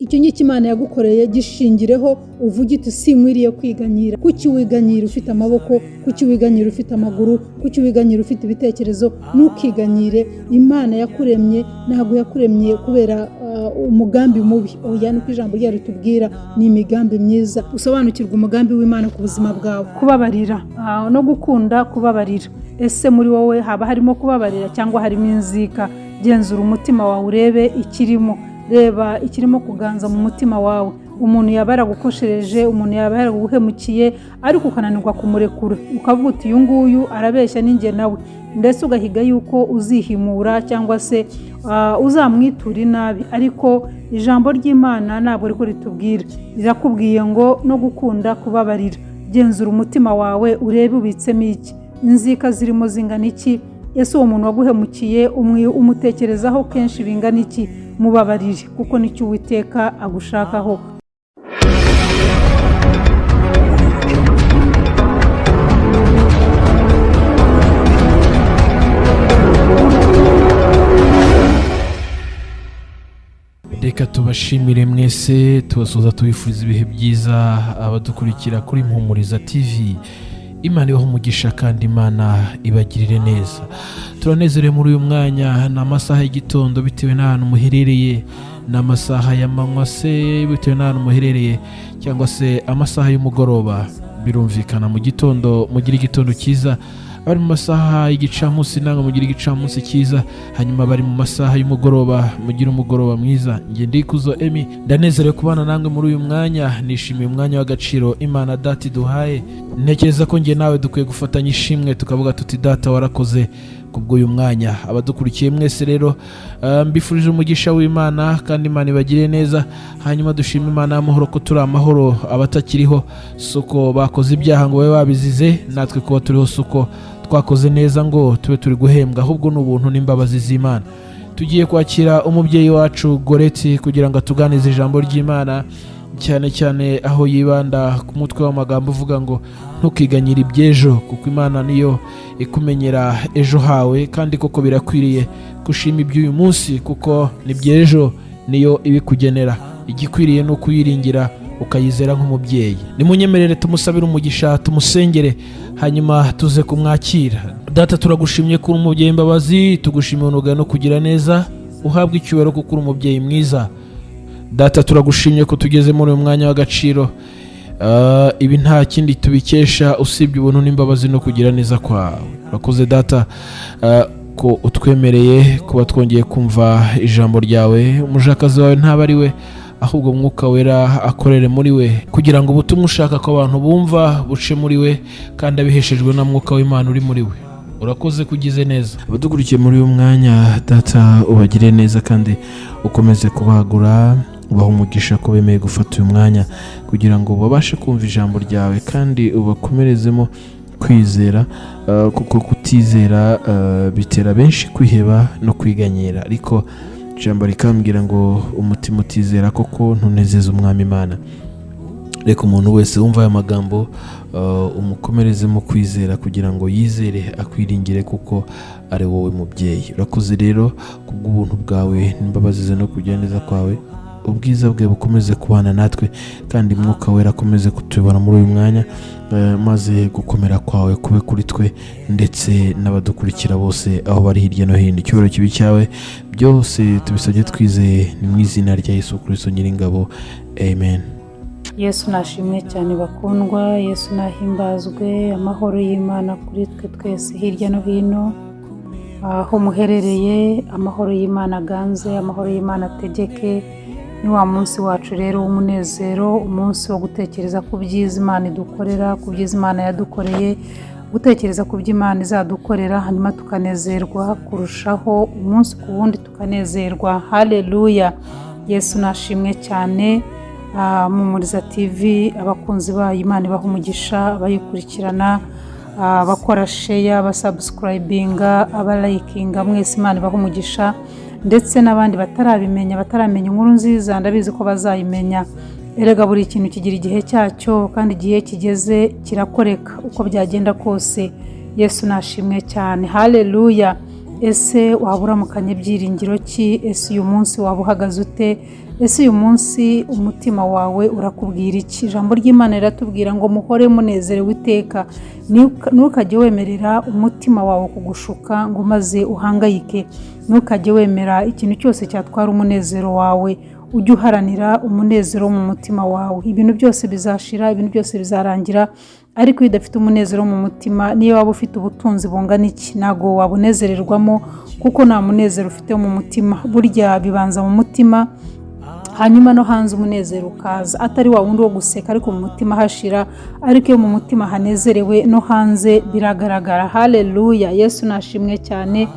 icyo ngiki Imana yagukoreye gishingireho uvuge uti sinkwiriye kwiganyira. Kuki wiganyira ufite amaboko? Kuki wiganyira ufite amaguru? Kuki wiganyira ufite ibitekerezo? Ntukiganyire. Imana yakuremye ntabwo yakuremye kubera umugambi mubi, oya nuko ijambo ryayo ritubwira ni imigambi myiza. Usobanukirwa umugambi w'Imana ku buzima bwawe. Kubabarira no gukunda kubabarira. Ese muri wowe haba harimo kubabarira cyangwa harimo inzika? Genzura umutima wawe urebe ikirimo. Reba ikirimo kuganza mu mutima wawe. Umuntu yaba yaragukoshereje, umuntu yaba yaraguhemukiye ariko ukananirwa kumurekura, ukavuga uti uyu nguyu arabeshya ninjye nawe, ndetse ugahiga yuko uzihimura cyangwa se uzamwitura inabi. Ariko ijambo ry'Imana ntabwo riko ritubwira, rirakubwiye ngo no gukunda kubabarira. Genzura umutima wawe urebe ubitsemo iki, inzika zirimo zingana iki, ese uwo muntu waguhemukiye umutekerezaho kenshi bingana iki? Mubabarire kuko nicyo Uwiteka agushakaho. Reka tubashimire mwese, tubasuhuza tubifuriza ibihe byiza abadukurikira kuri Mpumuriza TV. Imana ibahe umugisha kandi Imana ibagirire neza. Turanezerewe muri uyu mwanya, ni amasaha y'igitondo bitewe n'ahantu muherereye, ni amasaha y'amanywa se bitewe n'ahantu muherereye, cyangwa se amasaha y'umugoroba. Birumvikana mu gitondo mugira igitondo cyiza, bari mu masaha y'igicamunsi nanga mugira igicamunsi cyiza, hanyuma bari mu masaha y'umugoroba mugira umugoroba mwiza. Nge Ndikuzo Emi, ndanezerewe kubana namwe muri uyu mwanya. Nishimiye umwanya w'agaciro Imana Data duhaye. Ntekereza ko nge nawe dukwiye gufatanya ishimwe tukavuga tuti Data warakoze kubw'uyu mwanya. Abadukurikiye mwese rero mbifurije umugisha w'Imana kandi Imana ibagire neza. Hanyuma dushima Imana y'amahoro ko turi amahoro, abatakiriho suko bakoze ibyaha ngo babe babizize, natwe kuba turiho suko twakoze neza ngo tube turi guhembwa, ahubwo n'ubuntu n'imbabazi z'Imana. Tugiye kwakira umubyeyi wacu Goreti kugira ngo atuganize ijambo ry'Imana, cyane cyane aho yibanda ku mutwe w'amagambo uvuga ngo ntukiganyire iby'ejo, kuko Imana niyo ikumenyera ejo hawe, kandi koko birakwiriye gushima iby'uyu munsi kuko n'iby'ejo niyo ibikugenera. Igikwiriye no kuyiringira ukayizera nk'umubyeyi. Nimunyemerere tumusabire umugisha, tumusengere, hanyuma tuze kumwakira. Data turagushimye ko uri umubyeyi imbabazi, tugushimiye unuga no kugira neza, uhabwe icyubahiro kuko uri umubyeyi mwiza. Data turagushimye ko tugeze muri uyu mwanya w'agaciro, ibi nta kindi tubikesha usibye ubuntu n'imbabazi no kugira neza kwawe. Urakoze Data ko utwemereye kuba twongeye kumva ijambo ryawe. Umujakazi wawe ntaba ari we, ahubwo Mwuka Wera akorere muri we kugira ngo ubutumwa ushaka ko abantu bumva buce muri we, kandi abiheshejwe na Mwuka w'Imana uri muri we. Urakoze kugize neza. Abadukurikiye muri uyu mwanya Data ubagire neza kandi ukomeze kubagura, ubaha umugisha ko bemeye gufata uyu mwanya kugira ngo babashe kumva ijambo ryawe, kandi ubakomerezemo kwizera, kuko kutizera bitera benshi kwiheba no kwiganyira. Ariko ijambo rikambwira ngo umutima utizera koko ntunezeza Umwami Imana. Reka umuntu wese wumva aya magambo umukomerezemo kwizera kugira ngo yizere akwiringire kuko ari wowe mubyeyi. Urakoze rero kubw'ubuntu bwawe n'imbabazi ze no kugira neza kwawe. Ubwiza bwe bukomeze kubana natwe, kandi Mwuka Wera akomeze kutuyobora muri uyu mwanya, maze gukomera kwawe kube kuri twe ndetse n'abadukurikira bose aho bari hirya no hino. Icyubahiro kibi cyawe byose tubisabye twizeye, ni mu izina rya Yesu Kristo Nyiringabo, amen. Yesu nashimwe cyane bakundwa, Yesu nahimbazwe. Amahoro y'Imana kuri twe twese hirya no hino aho muherereye. Amahoro y'Imana aganze, amahoro y'Imana ategeke. Ni wa munsi wacu rero w'umunezero, umunsi wo gutekereza ku byiza Imana idukorera, ku byiza Imana yadukoreye, gutekereza ku byo Imana izadukorera, hanyuma tukanezerwa kurushaho, umunsi ku wundi tukanezerwa. Haleluya. Yesu nashimwe cyane. Mpumuriza TV abakunzi bayo Imana ibaha umugisha, abayikurikirana, abakora share, abasubscribinga, abalikinga, mwese Imana ibaha umugisha, ndetse n'abandi bataramenya inkuru nziza ndabizi ko bazayimenya. Erega buri kintu kigira igihe cyacyo, kandi igihe kigeze kirakoreka uko byagenda kose. Yesu nashimwe cyane. Haleluya. ese waba uramukanye ibyiringiro ki? Ese uyu munsi waba uhagaze ute? Ese uyu munsi umutima wawe urakubwira iki? Ijambo ry'Imana riratubwira ngo muhore munezerewe iteka, ntukajye wemerera umutima wawe kugushuka ngo maze uhangayike, ntukajye wemera ikintu cyose cyatwara umunezero wawe, ujye uharanira umunezero wo mu mutima wawe. Ibintu byose bizashira, ibintu byose bizarangira, ariko iyo udafite umunezero mu mutima, niyo waba ufite ubutunzi bungana iki, ntabwo wabunezererwamo, kuko nta munezero ufite mu mutima. Burya bibanza mu mutima, hanyuma no hanze umunezero ukaza, atari wa wundi wo guseka ariko mu mutima hashira, ariko iyo mu mutima hanezerewe no hanze biragaragara. Haleluya, Yesu nashimwe cyane.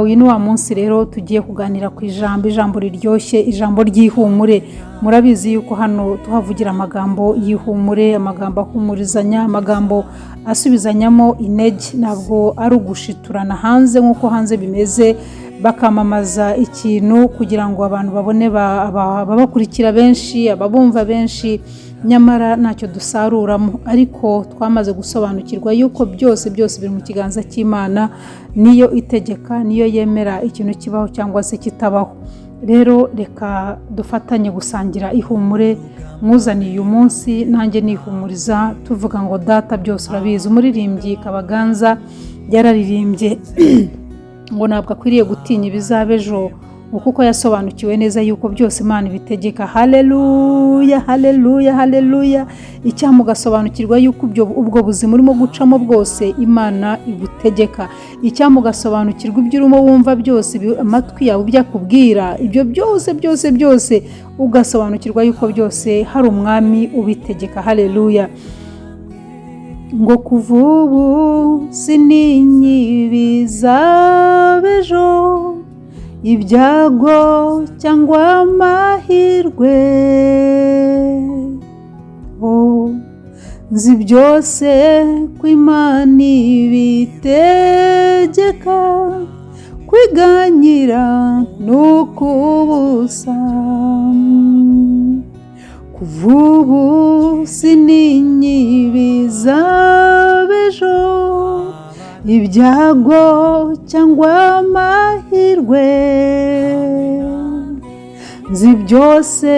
Uyu ni wa munsi rero tugiye kuganira ku ijambo riryoshye, ijambo ry'ihumure. Murabizi yuko hano tuhavugira amagambo y'ihumure, amagambo ahumurizanya, amagambo asubizanyamo intege, ntabwo ari ugushiturana hanze nk'uko hanze bimeze, bakamamaza ikintu kugira ngo abantu babone babakurikira benshi, ababumva benshi, nyamara ntacyo dusaruramo. Ariko twamaze gusobanukirwa yuko byose biri mu kiganza cy'Imana, niyo itegeka, niyo yemera ikintu kibaho cyangwa se kitabaho. Rero reka dufatanye gusangira ihumure, mwuzaniye uyu munsi, nanjye nihumuriza, tuvuga ngo data byose urabizi. Umuririmbyi Kabaganza yararirimbye ngo ntabwo akwiriye gutinya ibizaba ejo, kuko yasobanukiwe neza yuko byose Imana ibitegeka. Haleluya, haleluya, haleluya. Icyampa ugasobanukirwa yuko ubwo buzima urimo gucamo bwose Imana ibutegeka. Icyampa ugasobanukirwa ibyo urimo wumva byose, amatwi yawe byakubwira, ibyo byose ugasobanukirwa yuko byose hari umwami ubitegeka. Haleluya. Ngo kuva ubu sininyibiza bejo, ibyago cyangwa amahirwe, nzi byose ko Imana ibitegeka, kwiganyira n'ukubusa. Kuva ubu sininyibiza bejo, ibyago cyangwa amahirwe, nzi byose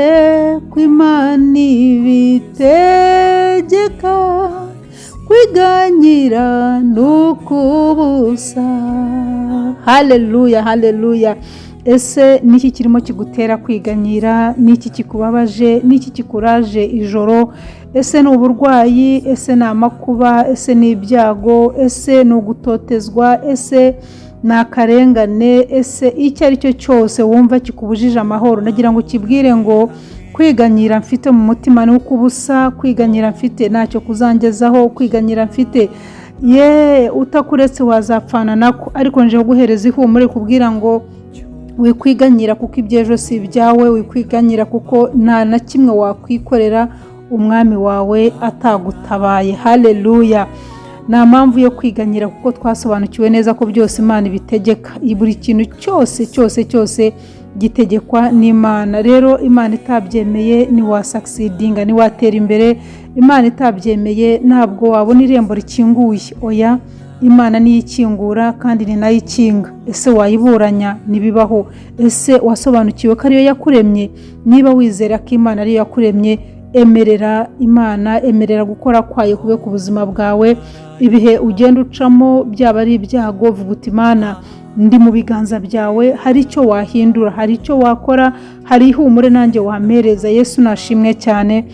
ko Imana ibitegeka, kwiganyira n'ukubusa. Haleluya, haleluya. Ese niki kirimo kigutera kwiganyira? Niki kikubabaje? Niki kikuraje ijoro? Ese ni uburwayi? Ese ni amakuba? Ese ni ibyago? Ese ni ugutotezwa? Ese ni akarengane? Ese icyo ari cyo cyose wumva kikubujije amahoro, nagira ngo kibwire ngo kwiganyira mfite mu mutima ni ukubusa, kwiganyira mfite ntacyo kuzangezaho, kwiganyira mfite utakuretse wazapfana nako. Ariko nje guhereza ihumure kubwira ngo wikwiganyira kuko ibyejo si ibyawe, wikwiganyira kuko nta na kimwe wakwikorera umwami wawe atagutabaye. Haleluya. Nta mpamvu yo kwiganyira kuko twasobanukiwe neza ko byose Imana ibitegeka. Buri kintu cyose gitegekwa n'Imana. Rero Imana itabyemeye ntiwasucceedinga, ntiwatera imbere. Imana itabyemeye ntabwo wabona irembo rikinguye. Oya, Imana niyo ikingura kandi ni nayo ikinga. Ese wayiburanya? Nibibaho. Ese wasobanukiwe ko ariyo yakuremye? Niba wizera ko Imana ariyo yakuremye, emerera Imana, emerera gukora kwayo kube ku buzima bwawe. Ibihe ugenda ucamo byaba ari ibyago, vuga uti Imana ndi mu biganza byawe, hari icyo wahindura, hari icyo wakora, hari ihumure nanjye wampereza. Yesu nashimwe cyane.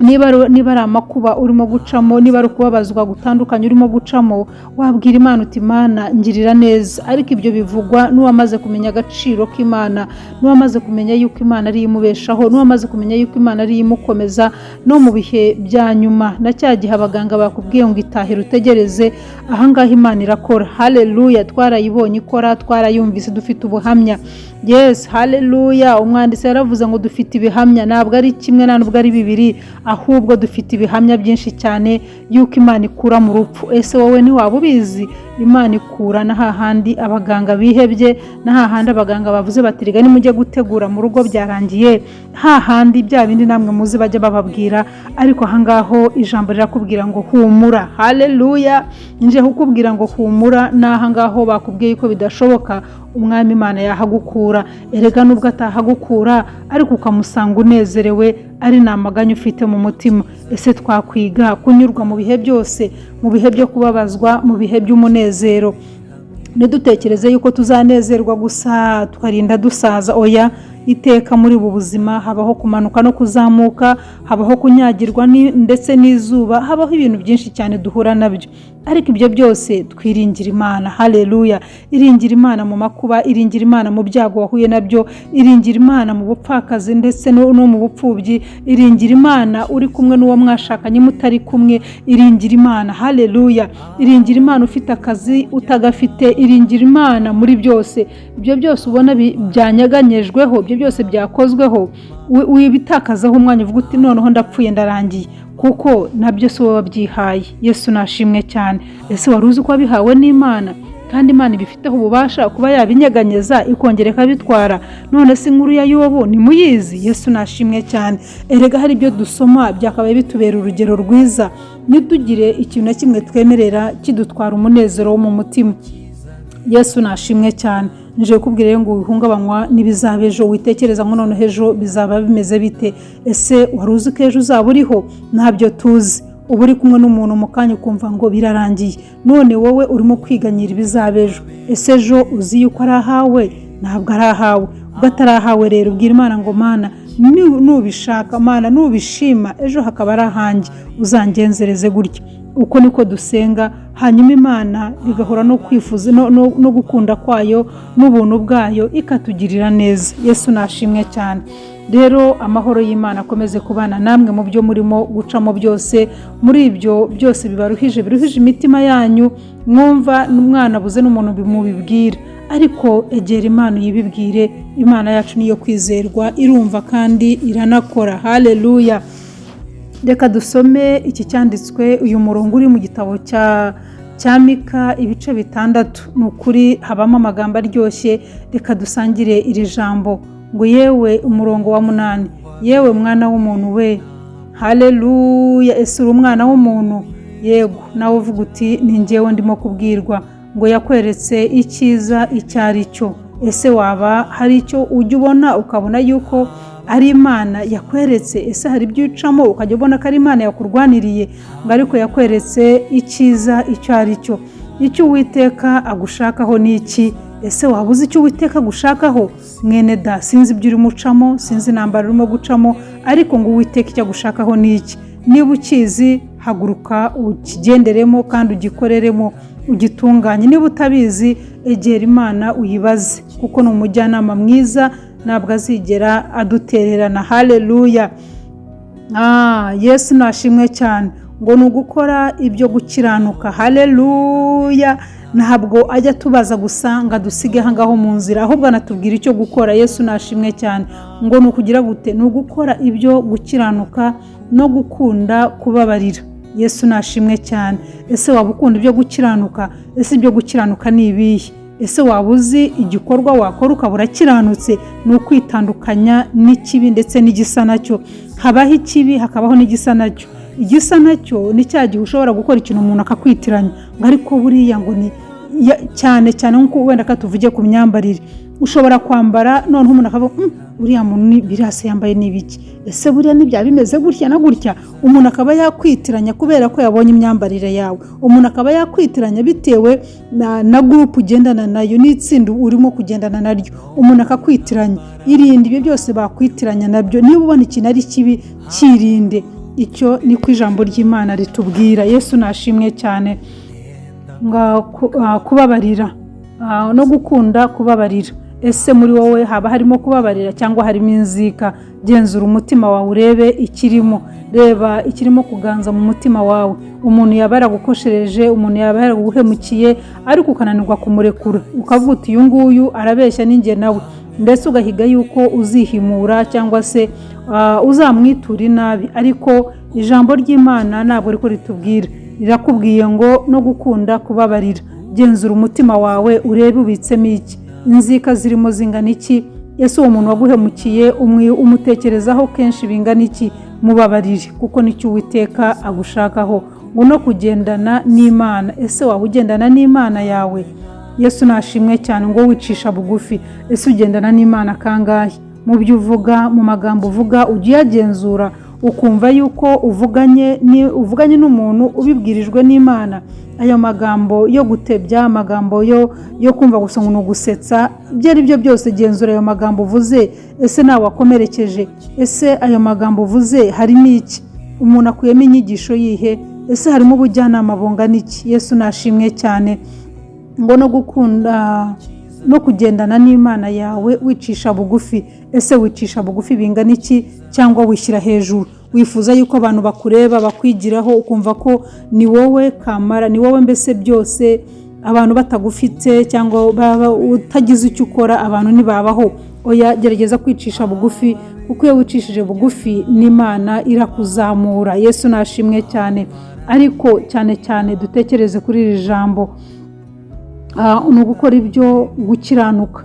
Niba ari amakuba urimo gucamo, niba ari ukubabazwa gutandukanye urimo gucamo, wabwira Imana uti Imana ngirira neza. Ariko ibyo bivugwa n'uwamaze kumenya agaciro k'Imana, n'uwamaze kumenya yuko Imana ari imubeshaho, n'uwamaze kumenya yuko Imana ari imukomeza no mu bihe bya nyuma. Na cya gihe abaganga bakubwiye ngo itahire utegereze, ahangaha Imana irakora. Haleluya. Twarayibonye ikora, twarayumvise, dufite ubuhamya. Yes, haleluya. Umwanditsi yaravuze ngo dufite ibihamya, ntabwo ari kimwe nubwo ari bibiri, ahubwo dufite ibihamya byinshi cyane yuko Imana ikura mu rupfu. Ese wowe ntiwaba ubizi? Imana ikura na hahandi abaganga bihebye, na hahandi abaganga bavuze bati rega nimujye gutegura mu rugo byarangiye, hahandi bya bindi namwe muzi bajya bababwira. Ariko ahangaho ijambo rirakubwira ngo humura. Haleluya! nje kukubwira ngo humura, n'ahangaho bakubwiye ko bidashoboka umwami Imana yahagukura. Erega nubwo atahagukura ariko ukamusanga unezerewe, ari namaganya ufite mu mutima. Ese twakwiga kunyurwa mu bihe byose, mu bihe byo kubabazwa, mu bihe by'umunezero. Ntidutekereze yuko tuzanezerwa gusa tukarinda dusaza. Oya, iteka muri ubu buzima habaho kumanuka no kuzamuka, habaho kunyagirwa ndetse n'izuba, habaho ibintu byinshi cyane duhura nabyo. Ariko ibyo byose twiringira Imana. Haleluya! Iringira Imana mu makuba, iringira Imana mu byago wahuye nabyo, iringira Imana mu bupfakazi ndetse no mu bupfubyi, iringira Imana uri kumwe n'uwo mwashakanye mutari kumwe, iringira Imana. Haleluya! Iringira Imana ufite akazi utagafite, iringira Imana muri byose. Ibyo byose ubona byanyaganyejweho, ibyo byose byakozweho, wibitakazaho umwanya uvuga uti noneho ndapfuye ndarangiye, kuko nabyo si wowe wabyihaye. Yesu nashimwe cyane. Ese wari uzi ko wabihawe n'Imana? Kandi Imana ibifiteho ububasha kuba yabinyeganyeza ikongera ikabitwara. None se inkuru ya Yobu nimuyizi? Yesu nashimwe cyane. Erega hari ibyo dusoma byakabaye bitubera urugero rwiza. Ntitugire ikintu na kimwe twemerera kidutwara umunezero wo mu mutima. Yesu nashimwe cyane. Nje kubwira ngo wihungabanywa n'ibizaba ejo, witekereza ngo none ejo bizaba bimeze bite? Ese wari uzi ko ejo uzaba uriho? Ntabyo tuzi. Uba uri kumwe n'umuntu mu kanya ukumva ngo birarangiye, none wowe urimo kwiganyira ibizaba ejo. Ese ejo uzi yuko ari ahawe? Ntabwo ari ahawe. Ubwo atari ahawe rero ubwira Imana ngo Mana, nubishaka Mana, nubishima ejo hakaba ari ahanjye, uzangenzereze gutya. Uko niko dusenga, hanyuma Imana igahora no kwifuza no gukunda kwayo n'ubuntu bwayo ikatugirira neza. Yesu nashimwe cyane. Rero amahoro y'Imana akomeze kubana namwe mu byo murimo gucamo byose. Muri ibyo byose biruhije imitima yanyu, mwumva n'umwana buze n'umuntu bimubibwira, ariko egera Imana uyibibwire. Imana yacu niyo kwizerwa, irumva kandi iranakora. Haleluya! Reka dusome iki cyanditswe, uyu murongo uri mu gitabo cya Mika ibice 6. Ni ukuri habamo amagambo aryoshye. Reka dusangire iri jambo ngo yewe, umurongo wa 8, yewe mwana w'umuntu we. Haleluya! Ese uri umwana w'umuntu? Yego, nawe uvuga uti ni njyewe ndimo kubwirwa, ngo yakweretse icyiza icyo ari cyo. Ese waba hari icyo ujya ubona ukabona yuko ari Imana yakweretse? Ese hari ibyo ucamo ukajya ubona ko ari Imana yakurwaniriye? Ngo ariko yakweretse icyiza icyo ari cyo. Icyo Uwiteka agushakaho ni iki? Ese waba uzi icyo Uwiteka agushakaho? Mwene da, sinzi ibyo urimo ucamo, sinzi intambara urimo gucamo, ariko ngo Uwiteka icyo agushakaho ni iki? Niba ukizi, haguruka ukigenderemo kandi ugikoreremo, ugitunganye. Niba utabizi, egera Imana uyibaze, kuko ni umujyanama mwiza, ntabwo azigera adutererana. Haleluya! Yesu nashimwe cyane. Ngo ni ugukora ibyo gukiranuka. Haleluya! Ntabwo ajya tubaza gusa ngo adusige ahangaho mu nzira, ahubwo anatubwira icyo gukora. Yesu nashimwe cyane. Ngo ni ukugira gute? Ni ugukora ibyo gukiranuka no gukunda kubabarira. Yesu nashimwe cyane. Ese waba ukunda ibyo gukiranuka? Ese ibyo gukiranuka ni ibihe? Ese waba uzi igikorwa wakora ukaba urakiranutse? Ni ukwitandukanya n'ikibi ndetse n'igisa nacyo. Habaho ikibi, hakabaho n'igisa nacyo. Igisa nacyo ni cya gihe ushobora gukora ikintu umuntu akakwitiranya, ngo ariko buriya ngo ni cyane cyane nk'uko wenda katuvuge ku myambarire. Ushobora kwambara noneho umuntu akavuga uriya muntu birase yambaye n'ibiki? Ese buriya nibya bimeze gutya na gutya? Umuntu akaba yakwitiranya kubera ko yabonye imyambarire yawe. Umuntu akaba yakwitiranya bitewe na group ugendana nayo, n'itsinda urimo kugendana naryo. Umuntu akakwitiranya. Irinde ibyo byose bakwitiranya nabyo. Niba ubona ikintu ari kibi, kirinde. Icyo ni ku ijambo ry'Imana ritubwira. Yesu nashimwe cyane. Kubabarira no gukunda kubabarira. Ese muri wowe haba harimo kubabarira cyangwa harimo inzika? Genzura umutima wawe urebe ikirimo. Reba ikirimo kuganza mu mutima wawe. Umuntu yaba yaragukoshereje, umuntu yaba yaraguhemukiye, ariko ukananirwa kumurekura, ukavuga uti uyu nguyu arabeshya ninjye nawe. Mbese ugahiga yuko uzihimura cyangwa se uzamwitura inabi, ariko ijambo ry'Imana ntabwo riko ritubwira, rirakubwiye ngo no gukunda kubabarira. Genzura umutima wawe urebe ubitsemo iki, inzika zirimo zingana iki, ese uwo muntu waguhemukiye umutekerezaho kenshi bingana iki, mubabarire kuko nicyo Uwiteka agushakaho, ngo no kugendana n'Imana. Ese waba ugendana n'Imana yawe? Yesu nashimwe cyane ngo wicisha bugufi. Ese ugendana n'Imana kangahe? Mu byo uvuga, mu magambo uvuga, ujye yagenzura ukumva yuko uvuganye n'umuntu ubibwirijwe n'Imana. Ayo magambo yo gutebya, amagambo yo kumva gusa ngo gusetsa, ibyo ari byo byose genzura ayo magambo uvuze. Ese nawe wakomerekeje? Ese ayo magambo uvuze harimo iki? Umuntu akuyemo inyigisho yihe? Ese harimo ubujyanama bungana iki? Yesu nashimwe cyane ngo no gukunda no kugendana n'Imana yawe wicisha bugufi. Ese wicisha bugufi bingana iki, cyangwa wishyira hejuru? Wifuza yuko abantu bakureba bakwigiraho ukumva ko ni wowe kamara, ni wowe mbese byose, abantu batagufite cyangwa utagize icyo ukora abantu ntibabaho. Oya, gerageza kwicisha bugufi, kuko iyo wicishije bugufi n'Imana irakuzamura. Yesu nashimwe cyane. Ariko cyane cyane dutekereze kuri iri jambo, ni ugukora ibyo gukiranuka.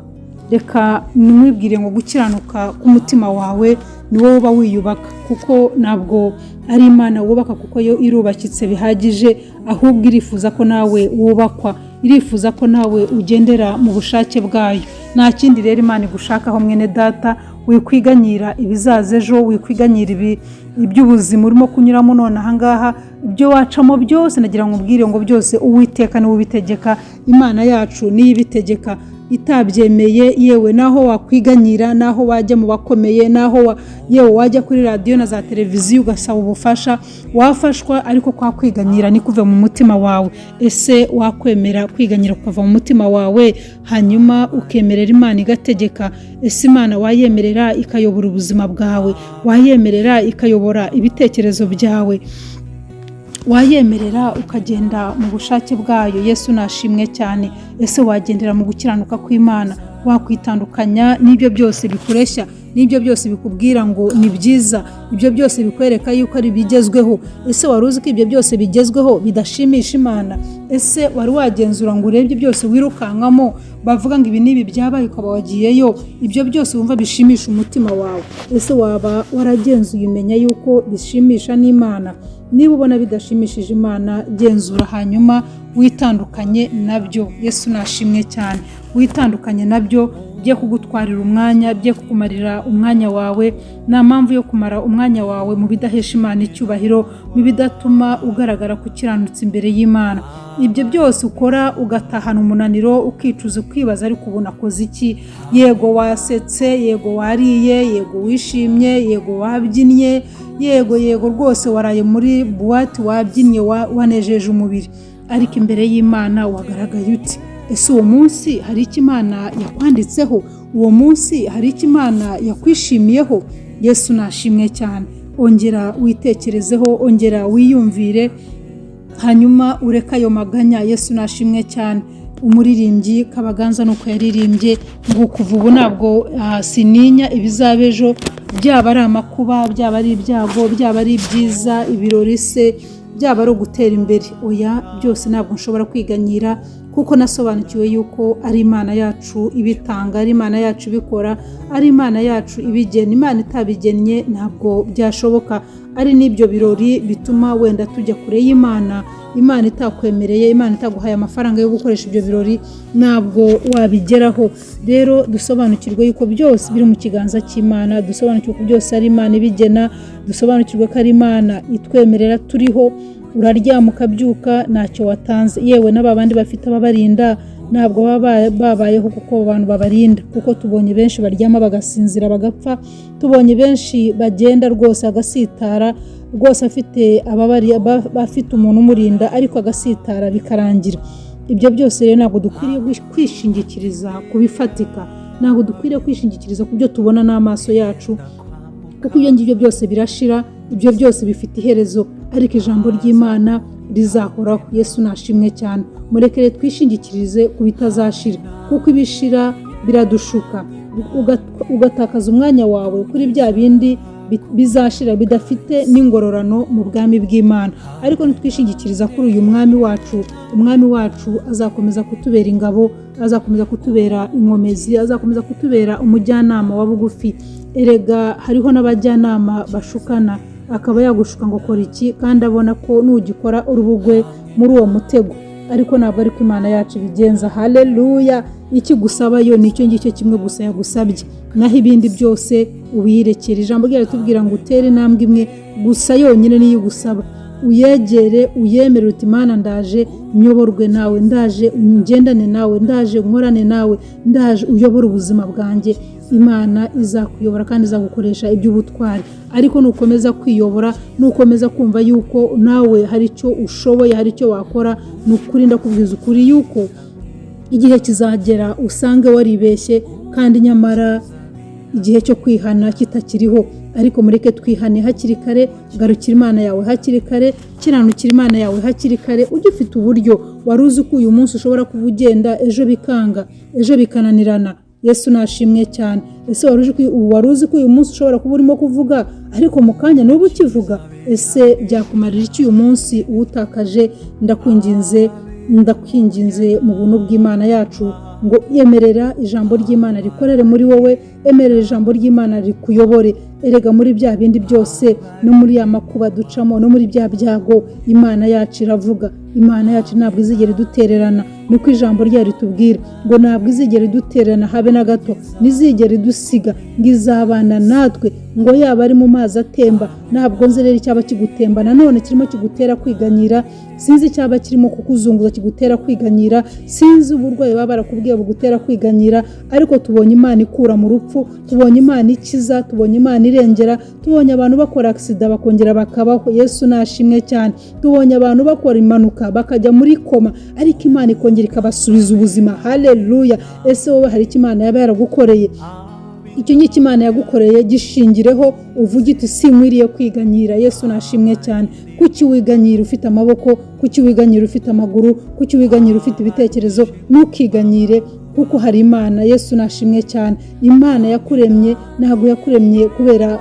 Reka nimwibwire ngo gukiranuka k'umutima wawe ni wowe uba wiyubaka, kuko ntabwo ari Imana wubaka kuko yo irubakitse bihagije, ahubwo irifuza ko nawe wubakwa, irifuza ko nawe ugendera mu bushake bwayo. Nta kindi rero Imana igushakaho mwene data. Wikwiganyira ibizaza ejo, wikwiganyira iby'ubuzima urimo kunyuramo none ahangaha, ibyo wacamo byose nagira ngo ubwire ngo byose Uwiteka niwe ubitegeka. Imana yacu niyo ibitegeka, itabyemeye yewe naho wakwiganyira, naho wajya mu bakomeye, naho yewe wajya kuri radiyo na za televiziyo ugasaba ubufasha, wafashwa, ariko kwa kwiganyira ni kuva mu mutima wawe. Ese wakwemera kwiganyira kukava mu mutima wawe hanyuma ukemerera Imana igategeka? Ese Imana wayemerera ikayobora ubuzima bwawe? Wayemerera ikayobora ibitekerezo byawe? Wayemerera ukagenda mu bushake bwayo? Yesu nashimwe cyane. Ese wagendera mu gukiranuka kw'Imana? Wakwitandukanya n'ibyo byose bikureshya, n'ibyo byose bikubwira ngo ni byiza, ibyo byose bikwereka yuko ari bigezweho? Ese wari uzi ko ibyo byose bigezweho bidashimisha Imana? Ese wari wagenzura ngo urebye byose wirukankamo bavuga ngo ibi n'ibi byabaye ukaba wagiyeyo, ibyo byose wumva bishimisha umutima wawe? Ese waba waragenzuye umenya yuko bishimisha n'Imana? Niba ubona bidashimishije Imana, genzura hanyuma witandukanye nabyo. Yesu nashimwe cyane. Witandukanye nabyo, bye kugutwarira umwanya, bye kukumarira umwanya wawe. Nta mpamvu yo kumara umwanya wawe mu bidahesha Imana icyubahiro, mu bidatuma ugaragara kukiranutse imbere y'Imana. Ibyo byose ukora ugatahana umunaniro, ukicuza, ukibaza ariko ubu nakoze iki? Yego wasetse, yego wariye, yego wishimye, yego wabyinnye, yego rwose waraye muri buwate, wabyinnye, wanejeje umubiri, ariko imbere y'Imana wagaragaye uti? Ese uwo munsi hari icyo Imana yakwanditseho? Uwo munsi hari icyo Imana yakwishimiyeho? Yesu nashimwe cyane. Ongera witekerezeho, ongera wiyumvire, hanyuma ureka ayo maganya. Yesu nashimwe cyane. Umuririmbyi Kabaganza nuko yaririmbye ngo kuva ubu ntabwo sininya ibizaba ejo, byaba ari amakuba, byaba ari ibyago, byaba ari ibyiza, ibirori se, byaba ari ugutera imbere. Oya, byose ntabwo nshobora kwiganyira, kuko nasobanukiwe yuko ari Imana yacu ibitanga, ari Imana yacu ibikora, ari Imana yacu ibigena. Imana itabigennye ntabwo byashoboka. Ari n'ibyo birori bituma wenda tujya kure y'Imana, Imana itakwemereye, Imana itaguhaye amafaranga yo gukoresha ibyo birori, ntabwo wabigeraho. Rero dusobanukirwe yuko byose biri mu kiganza cy'Imana, dusobanukirwe ko byose ari Imana ibigena, dusobanukirwe ko ari Imana itwemerera turiho. Uraryama ukabyuka ntacyo watanze. Yewe n'abandi bafite ababarinda ntabwo baba babayeho kuko abantu babarinda, kuko tubonye benshi baryama bagasinzira bagapfa, tubonye benshi bagenda rwose agasitara rwose afite umuntu umurinda ariko agasitara bikarangira. Ibyo byose rero ntabwo dukwiriye kwishingikiriza kubifatika, ntabwo dukwiriye kwishingikiriza ku byo tubona n'amaso yacu, kuko ibyo ngibyo byose birashira, ibyo byose bifite iherezo, ariko ijambo ry'Imana rizahoraho. Yesu nashimwe cyane. Murekere twishingikirize ku bitazashira, kuko ibishira biradushuka, ugatakaza umwanya wawe kuri bya bindi bizashira bidafite n'ingororano mu bwami bw'Imana. Ariko nitwishingikiriza kuri uyu umwami wacu azakomeza kutubera ingabo, azakomeza kutubera inkomezi, azakomeza kutubera umujyanama wa bugufi. Erega hariho n'abajyanama bashukana, akaba yagushuka ngo kora iki kandi abona ko nugikora urubugwe muri uwo mutego. Ariko ntabwo ariko Imana yacu ibigenza. Haleluya! Iki gusaba yo nicyo ngicyo kimwe gusa yagusabye, naho ibindi byose ubiyirekera. Ijambo ryayo tubwira ngo utere intambwe imwe gusa yonyine niyo gusaba, uyegere uyemere uti Mana ndaje nyoborwe nawe, ndaje ngendane nawe, ndaje nkorane nawe, ndaje uyobora ubuzima bwanjye. Imana izakuyobora kandi izagukoresha iby'ubutwari. Ariko nukomeza kwiyobora, nukomeza kumva yuko nawe hari icyo ushoboye, hari icyo wakora, nukuri ndakubwiza ukuri yuko igihe kizagera usange waribeshye kandi nyamara igihe cyo kwihana kitakiriho. Ariko mureke twihane hakiri kare, garukira Imana yawe hakiri kare, kiranukira Imana yawe hakiri kare. Ugifite uburyo, wari uzi ko uyu munsi ushobora kuba ugenda, ejo bikanga, ejo bikananirana. Yesu nashimwe cyane. Ese wari uzi ko uyu munsi ushobora kuba urimo kuvuga ariko mu kanya n'ubu ukivuga? Ese byakumarira iki uyu munsi uwutakaje? Ndakwinginze mu buntu bw'Imana yacu ngo yemerera ijambo ry'Imana rikorere muri wowe, emerera ijambo ry'Imana rikuyobore. Erega muri bya bindi byose, no muri ya makuba ducamo, no muri bya byago, Imana yacu iravuga. Imana yacu ntabwo izigera idutererana, niko ijambo ryayo ritubwira ngo ntabwo izigera idutererana habe na gato, nizigera idusiga, ngo izabana natwe, ngo yaba ari mu mazi atemba. Ntabwo nzi rero icyaba kigutemba nanone kirimo kigutera kwiganyira, sinzi icyaba kirimo kukuzunguza kigutera kwiganyira, sinzi uburwayi baba barakubwiye bugutera kwiganyira. Ariko tubonye Imana ikura mu rupfu, tubonye Imana ikiza, tubonye Imana irengera, tubonye abantu bakora accident bakongera bakabaho. Yesu nashimwe cyane. Tubonye abantu bakora impanuka bakajya muri koma, ariko Imana ikongera ikabasubiza ubuzima. Haleluya! Ese wowe hari icyo Imana yaba yaragukoreye? Icyo ngicyo Imana yagukoreye gishingireho, uvuge uti sinkwiriye kwiganyira. Yesu nashimwe cyane. Kuki wiganyira ufite amaboko? Kuki wiganyira ufite amaguru? Kuki wiganyira ufite ibitekerezo? Ntukiganyire kuko hari Imana. Yesu nashimwe cyane. Imana yakuremye ntabwo yakuremye kubera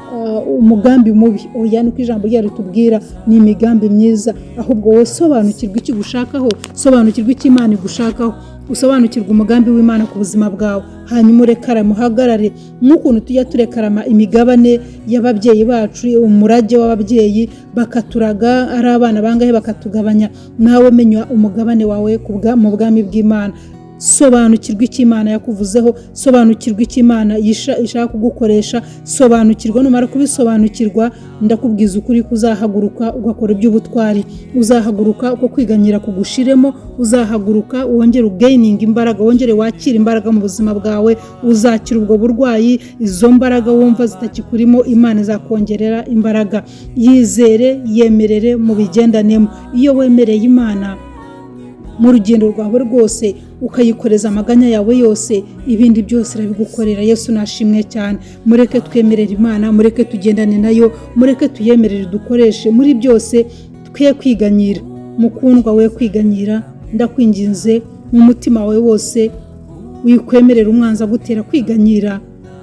umugambi mubi, oya, nuko ijambo ryayo ritubwira ni imigambi myiza. Ahubwo wowe sobanukirwa icyo gushakaho, sobanukirwa icyo Imana igushakaho, usobanukirwa umugambi w'Imana ku buzima bwawe. Hanyuma urekarama, uhagarare nk'ukuntu tujya turekarama imigabane y'ababyeyi bacu, umurage w'ababyeyi bakaturaga ari abana bangahe bakatugabanya. Nawe menya umugabane wawe mu bwami bw'Imana. Sobanukirwa icyo Imana yakuvuzeho, sobanukirwa icyo Imana ishaka kugukoresha, sobanukirwa. Numara kubisobanukirwa, ndakubwiza ukuri kuzahaguruka ugakora iby'ubutwari, uzahaguruka uko kwiganyira kugushiremo, uzahaguruka wongere ugaining imbaraga, wongere wakira imbaraga mu buzima bwawe, uzakira ubwo burwayi. Izo mbaraga wumva zitakikurimo, Imana izakongerera imbaraga. Yizere, yemerere mu bigendanemo. Iyo wemereye Imana mu rugendo rwawe rwose, ukayikoreza amaganya yawe yose, ibindi byose irabigukorera. Yesu nashimwe cyane. Mureke twemerere Imana, mureke tugendane nayo, mureke tuyemerere dukoreshe muri byose, twe kwiganyira. Mukundwa we kwiganyira, ndakwinginze mu mutima wawe wose wikwemerera umwanzi agutera kwiganyira.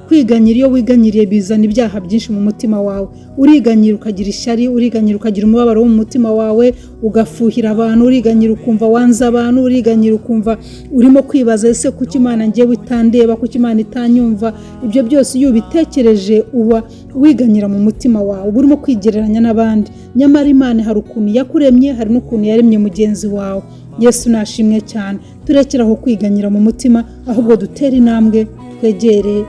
Kwiganyira, iyo wiganyiriye bizana ibyaha byinshi mu mutima wawe. Uriganyira ukagira ishyari, uriganyira ukagira umubabaro wo mu mutima wawe, ugafuhira abantu, uriganyira ukumva wanze abantu, uriganyira ukumva urimo kwibaza ese kuki Imana ngewe itandeba, kuki Imana itanyumva. Ibyo byose iyo ubitekereje uba wiganyira mu mutima wawe, urimo kwigereranya n'abandi. Nyamara Imana hari ukuntu yakuremye, hari n'ukuntu yaremye mugenzi wawe. Yesu nashimwe cyane. Turekeraho kwiganyira mu mutima, ahubwo dutere intambwe twegere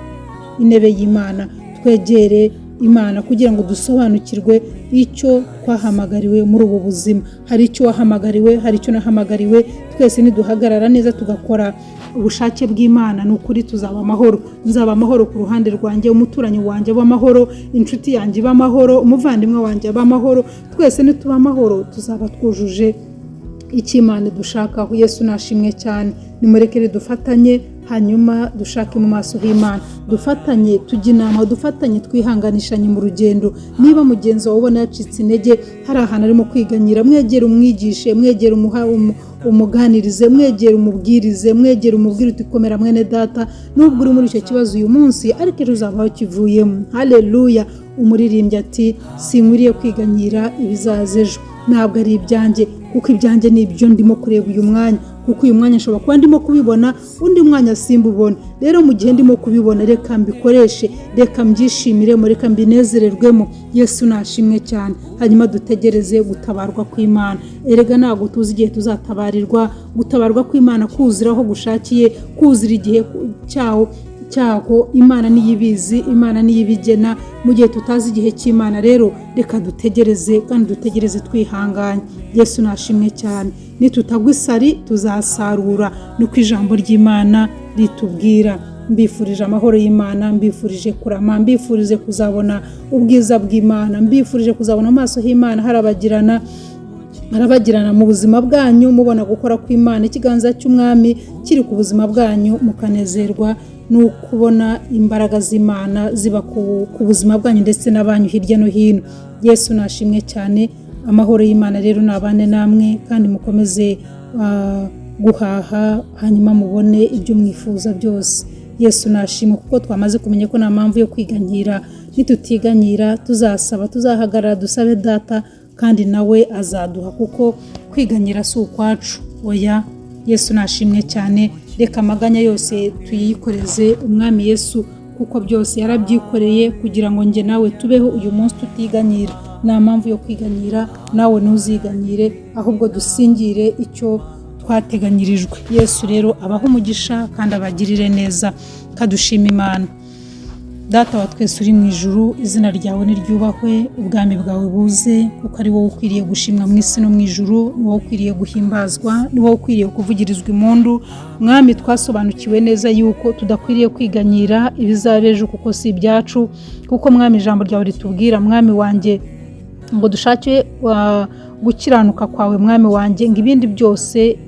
intebe y'Imana, twegere Imana kugira ngo dusobanukirwe icyo twahamagariwe muri ubu buzima. Hari icyo wahamagariwe, hari icyo nahamagariwe. Twese niduhagarara neza tugakora ubushake bw'Imana, ni ukuri tuzaba amahoro. Nzaba amahoro ku ruhande rwanjye, umuturanyi wanjye w'amahoro, inshuti yanjye b'amahoro, umuvandimwe wanjye b'amahoro. Twese nituba amahoro tuzaba twujuje icyo Imana dushakaho. Yesu nashimwe cyane. Nimurekere dufatanye, hanyuma dushake mu maso h'Imana, dufatanye tujye inama, dufatanye twihanganishanye mu rugendo. Niba mugenzi wawe ubona yacitse intege, hari ahantu arimo kwiganyira, mwegere umwigishe, mwegere umuganirize, mwegere umubwirize, mwegere umubwire uti komera mwene data, nubwo uri muri icyo kibazo uyu munsi, ariko ejo uzaba wakivuyemo. Haleluya! umuririmbyi ati sinkwiriye kwiganyira ibizaza ejo, ntabwo ari ibyanjye kuko ibyanjye ni ibyo ndimo kureba uyu mwanya, kuko uyu mwanya nshobora kuba ndimo kubibona undi mwanya simbubona. Rero mu gihe ndimo kubibona reka mbikoreshe, reka mbyishimiremo, reka mbinezererwemo. Yesu nashimwe cyane. Hanyuma dutegereze gutabarwa kw'Imana. Erega ntabwo tuzi igihe tuzatabarirwa. Gutabarwa kw'Imana kuzira aho gushakiye, kuzira igihe cyaho Imana niyo ibizi, Imana niyo ibigena. Mu gihe tutazi igihe cy'Imana rero reka dutegereze, kandi dutegereze twihanganye. Yesu nashimwe cyane. Nitutagwa isari tuzasarura, nuko ijambo ry'Imana ritubwira. Mbifurije amahoro y'Imana, mbifurije kurama, mbifurije kuzabona ubwiza bw'Imana, mbifurije kuzabona amaso y'Imana harabagirana mu buzima bwanyu, mubona gukora kw'Imana, ikiganza cy'umwami kiri ku buzima bwanyu, mukanezerwa no kubona imbaraga z'Imana ziba ku buzima bwanyu ndetse n'abanyu hirya no hino. Yesu nashimwe cyane. Amahoro y'Imana rero nabane namwe, kandi mukomeze guhaha, hanyuma mubone ibyo mwifuza byose. Yesu nashimwe kuko twamaze kumenya ko nta mpamvu yo kwiganyira. Nitutiganyira tuzasaba, tuzahagarara dusabe Data, kandi nawe azaduha, kuko kwiganyira si ukwacu. Oya, Yesu nashimwe cyane. Reka amaganya yose tuyikoreze umwami Yesu, kuko byose yarabyikoreye kugira ngo njye nawe tubeho uyu munsi tutiganyira. Nta mpamvu yo kwiganyira, nawe ntuziganyire, ahubwo dusingire icyo twateganyirijwe. Yesu rero abaho umugisha kandi abagirire neza. Kadushima Imana. Data wa twese uri mu ijuru, izina ryawe niryubahwe, ubwami bwawe buze, kuko ari wowe ukwiriye gushimwa mu isi no mu ijuru, ni wowe ukwiriye guhimbazwa, ni wowe ukwiriye kuvugirizwa impundu. Mwami, twasobanukiwe neza yuko tudakwiriye kwiganyira ibizaba ejo, kuko si ibyacu, kuko Mwami ijambo ryawe ritubwira, Mwami wanjye, ngo dushake gukiranuka kwawe, Mwami wanjye, ngo ibindi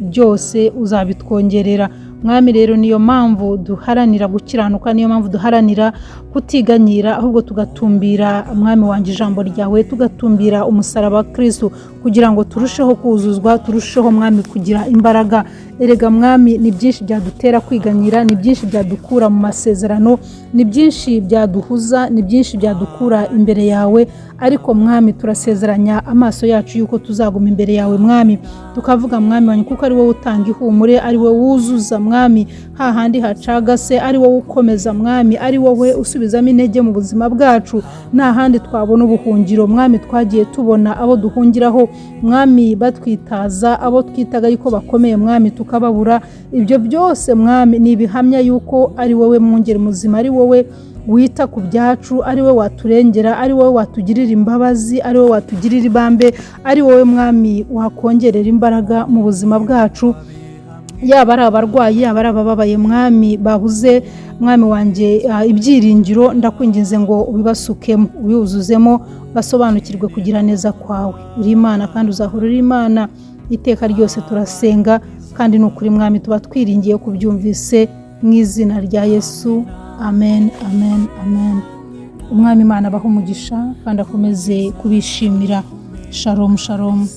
byose uzabitwongerera. Mwami rero niyo mpamvu duharanira gukiranuka, niyo mpamvu duharanira kutiganyira, ahubwo tugatumbira Mwami wanjye ijambo ryawe, tugatumbira umusaraba wa Kristo, kugira ngo turusheho kuzuzwa, turusheho Mwami kugira imbaraga. Erega Mwami, ni byinshi byadutera kwiganyira, ni byinshi byadukura mu masezerano, ni byinshi byaduhuza, ni byinshi byadukura imbere yawe. Ariko Mwami, turasezeranya amaso yacu yuko tuzaguma imbere yawe Mwami, tukavuga Mwami wanjye, kuko ari wowe utanga ihumure, ari wowe wuzuza Mwami hahandi hacagase, ari wowe ukomeza Mwami, ari wowe usubizamo intege mu buzima bwacu. Nta handi twabona ubuhungiro Mwami. Twagiye tubona abo duhungiraho Mwami batwitaza, abo twitaga yuko bakomeye Mwami tukababura. Ibyo byose Mwami ni ibihamya yuko ari wowe mwungeri muzima, ari wowe wita ku byacu, ari wowe waturengera, ari wowe watugirira imbabazi, ari wowe watugirira ibambe, ari wowe Mwami wakongerera imbaraga mu buzima bwacu. Yaba ari abarwayi, yaba ari abababaye Mwami, babuze Mwami wanjye ibyiringiro, ndakwinginze ngo ubibasukemo, ubiyuzuzemo, basobanukirwe kugira neza kwawe. Uri Imana kandi uzahora uri Imana iteka ryose. Turasenga kandi ni ukuri Mwami, tuba twiringiye kubyumvise mu izina rya Yesu. Amen, amen, amen. Umwami Imana abaho umugisha kandi akomeze kubishimira. Shalom, shalom.